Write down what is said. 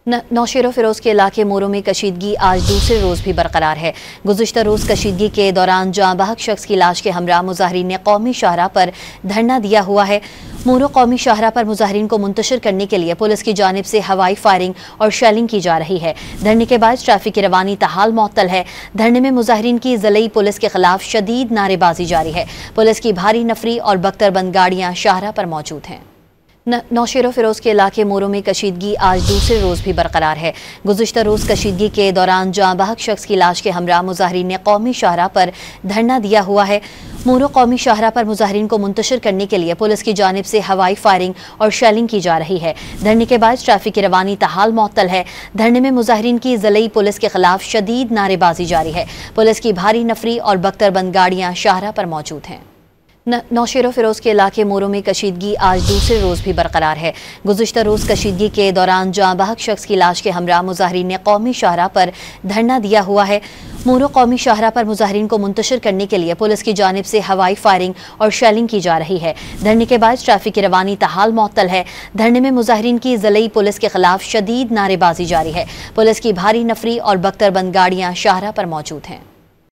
नौशेरा फिरोज के इलाके मोरो में कशीदगी आज दूसरे रोज़ भी बरकरार है। गुज़िश्ता रोज़ कशीदगी के दौरान जाँ बहक शख्स की लाश के हमरा मुजाहिरीन ने कौमी शाहराह पर धरना दिया हुआ है। मोरो कौमी शाहराह पर मुजाहिरीन को मुंतशिर करने के लिए पुलिस की जानिब से हवाई फायरिंग और शेलिंग की जा रही है। धरने के बाद ट्रैफिक की रवानी ताहाल मुअत्तल है। धरने में मुजाहिरीन की ज़िलई पुलिस के खिलाफ शदीद नारेबाजी जारी है। पुलिस की भारी नफरी और बख्तरबंद गाड़ियाँ शाहराह पर मौजूद हैं। नौशेरा फिरोज के इलाके मोरो में कशीदगी आज दूसरे रोज़ भी बरकरार है। गुज़िश्ता रोज़ कशीदगी के दौरान जाँ बहक शख्स की लाश के हमरा मुजाहिरीन ने कौमी शाहराह पर धरना दिया हुआ है। मोरो कौमी शाहराह पर मुजाहिरीन को मुंतशिर करने के लिए पुलिस की जानिब से हवाई फायरिंग और शेलिंग की जा रही है। धरने के बाद ट्रैफिक की रवानी ताहाल मुअत्तल है। धरने में मुजाहिरीन की ज़िलई पुलिस के खिलाफ शदीद नारेबाजी जारी है। पुलिस की भारी नफरी और बख्तरबंद गाड़ियाँ शाहराह पर मौजूद हैं। नौशेरा फिरोज के इलाके मोरो में कशीदगी आज दूसरे रोज़ भी बरकरार है। गुज़िश्ता रोज़ कशीदगी के दौरान जाँ बहक शख्स की लाश के हमरा मुजाहिरीन ने कौमी शाहराह पर धरना दिया हुआ है। मोरो कौमी शाहराह पर मुजाहिरीन को मुंतशिर करने के लिए पुलिस की जानिब से हवाई फायरिंग और शेलिंग की जा रही है। धरने के बाद ट्रैफिक की रवानी ताहाल मुअत्तल है। धरने में मुजाहिरीन की ज़िलई पुलिस के खिलाफ शदीद नारेबाजी जारी है। पुलिस की भारी नफरी और बख्तरबंद गाड़ियाँ शाहराह पर मौजूद हैं।